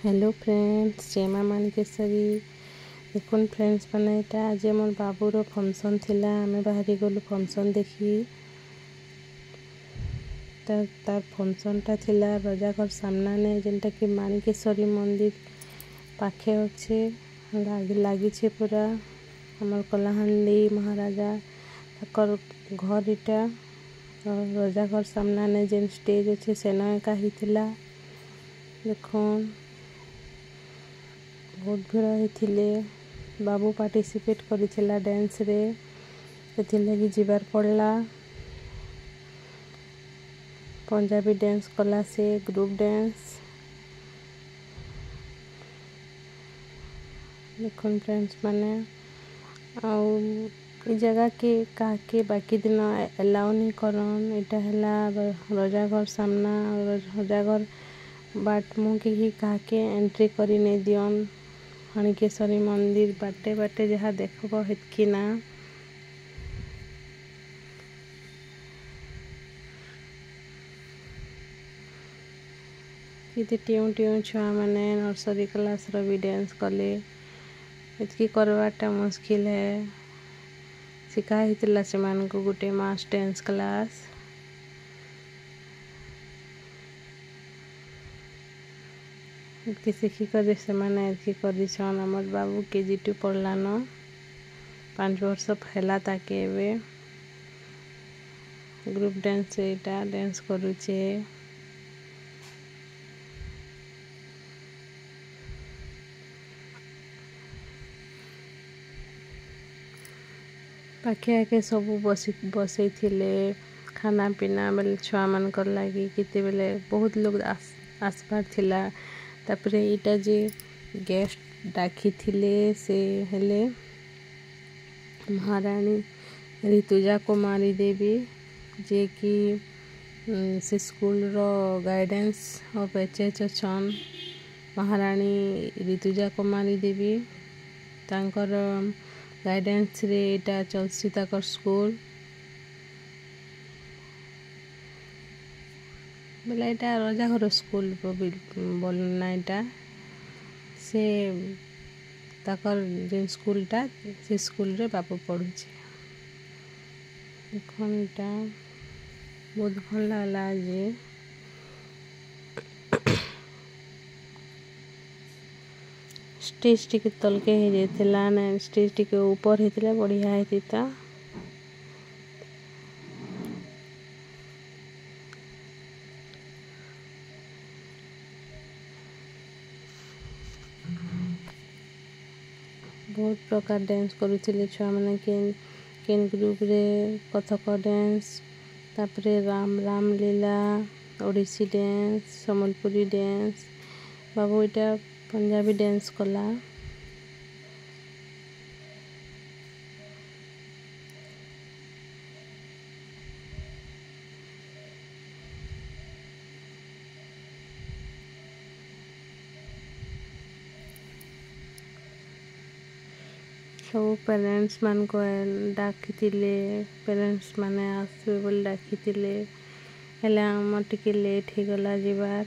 Hello friends, जय माँ माणिकेश्वरी। देखुन फ्रेंड्स मैंने यहाँ आज मोर बाबूर फंक्शन थिला। आमे बाहरी गलु फंक्शन देखी। तार फंक्शन टा थिला रजाघर सामना ने जेनटा कि माणिकेश्वरी मंदिर पाखे अच्छे लगी पूरा हमर कलाहांडी महाराजा ताकर घर इटा रजाघर सामना ने जेन स्टेज अच्छे सेना एका ही थिला। देखुन बहुत भीड़ होते। बाबू पार्टिसिपेट करिथिला डांस रे, से लगी जीवार पड़ला। पंजाबी डांस कला से ग्रुप डांस। देखुन फ्रेंड्स माने आउ इ जगह के काके बाकी दिन अलाउ नहीं करन। इटा हला रजाघर सामना रजाघर बाट मुँह के ही काके एंट्री करी नहीं दियन। माणिकेश्वरी मंदिर बाटे बाटे जहाँ देखब हेतकी ना। किती टियों टियों छुआ मैंने नर्सरी क्लास रो भी डांस कले। इतकी करवाटा मुश्किल है। सिखा हितला से मान को गुटे मास डांस क्लास। इतकी सीखी कर से मैंने इतकी कर छन। हमर बाबू KG2 पढ़ला न 5 वर्ष फैला ताके एवे ग्रुप डांस एटा डांस करूचे। पाखे आके सबू बसई थिले खाना पीना बेले छुआ मन कर लगी किते बेले बहुत लोग आसपार थिला। तापरे इटा जे गेस्ट डाकी थिले से हेले महारानी ऋतुजा कुमारी देवी, जे कि से स्कूल रो गाइडेंस ऑफ HH छन। महारानी ऋतुजा कुमारी देवी तांकर गाइडेंस रे इटा चलसी ताकर स्कूल। बोला इटा रजाघर स्कूल बोलना इटा से ताकर जेन स्कूल टा से स्कूल रे बाबू पढ़ुचे। देखन इटा बहुत भल लागला जे स्टेज टिके तलके ही जेथिला ना स्टेज टिके ऊपर हेतिला बढ़िया हेतिता। बहुत प्रकार डांस करुथिले छुआ माने केन ग्रुप रे कथक डांस तापरे राम लीला ओडिसी डांस सम्बलपुरी डांस। बाबू इटा पंजाबी डांस कला। सब पेरेंट्स मान को डाकी पेरेंट्स माने आसबे बोल डाकी हेले आम टिके लेट ही गला जीवार।